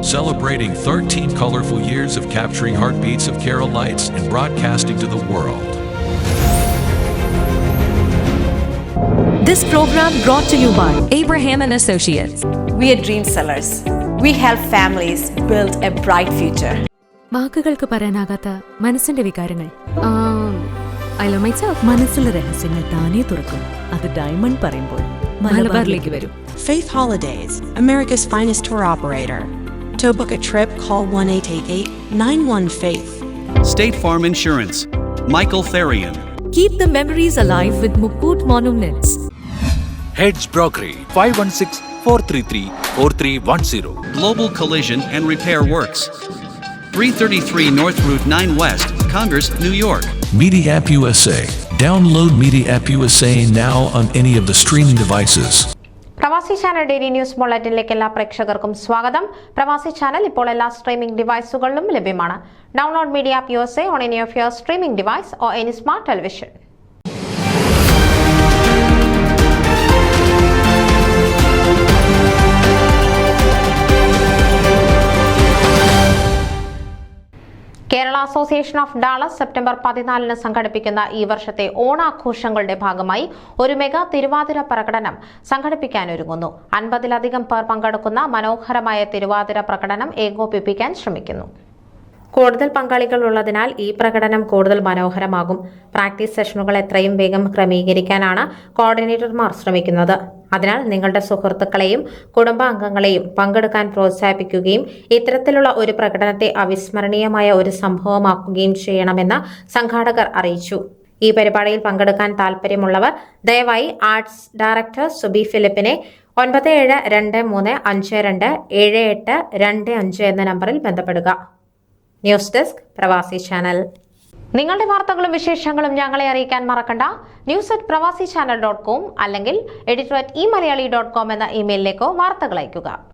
celebrating 13 colorful years of capturing heartbeats of Kerala lights and broadcasting to the world. This program brought to you by Abraham and Associates. We are dream sellers. We help families build a bright future. വാക്കുകൾക്ക് പറയാനാകാത്ത മനസ്സിന്റെ വികാരങ്ങൾ. I love myself. മനസ്സിലെ രഹസ്യങ്ങൾ താനേ തുറക്കും. അത് diamond പറയുമ്പോൾ മലബാറിലേക്ക് വരും. Faith Holidays, America's finest tour operator. To book a trip, call 1-888-91-FAITH. State Farm Insurance, Michael Therian. Keep the memories alive with Mukut Monuments. Heads Brokery 516-433-4310. Global Collision and Repair Works, 333 North Route 9 West, Congress, New York. Media App USA. Download Media App USA now on any of the streaming devices. പ്രവാസി channel daily news ബുള്ളറ്റിനിലേക്ക് എല്ലാ പ്രേക്ഷകർക്കും സ്വാഗതം. പ്രവാസി channel ഇപ്പോൾ എല്ലാ streaming ഡിവൈസുകളിലും ലഭ്യമാണ്. Download media app USA on any of your streaming device or any smart television. Kerala association of Dallas September 14 സംഘടിപ്പിക്കുന്ന ഈ വർഷത്തെ ഓണാഘോഷങ്ങളുടെ ഭാഗമായി ഒരു മെഗാ തിരുവാതിര പ്രകടനം സംഘടിപ്പിക്കാനൊരുങ്ങുന്നു. 50-ലധികം പേർ പങ്കെടുക്കുന്ന മനോഹരമായ തിരുവാതിര പ്രകടനം ഏകോപിപ്പിക്കാൻ ശ്രമിക്കുന്നു. കൂടുതൽ പങ്കാളികൾ ഉള്ളതിനാൽ ഈ പ്രകടനം കൂടുതൽ മനോഹരമാകും. പ്രാക്ടീസ് സെഷനുകൾ എത്രയും വേഗം ക്രമീകരിക്കാനാണ് കോർഡിനേറ്റർമാർ ശ്രമിക്കുന്നത്. അതിനാൽ നിങ്ങളുടെ സുഹൃത്തുക്കളെയും കുടുംബാംഗങ്ങളെയും പങ്കെടുക്കാൻ പ്രോത്സാഹിപ്പിക്കുകയും ഇത്തരത്തിലുള്ള ഒരു പ്രകടനത്തെ അവിസ്മരണീയമായ ഒരു സംഭവമാക്കുകയും ചെയ്യണമെന്ന് സംഘാടകർ അറിയിച്ചു. ഈ പരിപാടിയിൽ പങ്കെടുക്കാൻ താൽപ്പര്യമുള്ളവർ ദയവായി ആർട്സ് ഡയറക്ടർ സുബി ഫിലിപ്പിനെ 9723527825 എന്ന നമ്പറിൽ ബന്ധപ്പെടുക. ന്യൂസ് ഡെസ്ക് പ്രവാസി ചാനൽ. നിങ്ങളുടെ വാർത്തകളും വിശേഷങ്ങളും ഞങ്ങളെ അറിയിക്കാൻ മറക്കണ്ട. news@pravasichannel.com അല്ലെങ്കിൽ editor@eMalayali.com എന്ന ഇമെയിലിലേക്കോ വാർത്തകൾ അയയ്ക്കുക.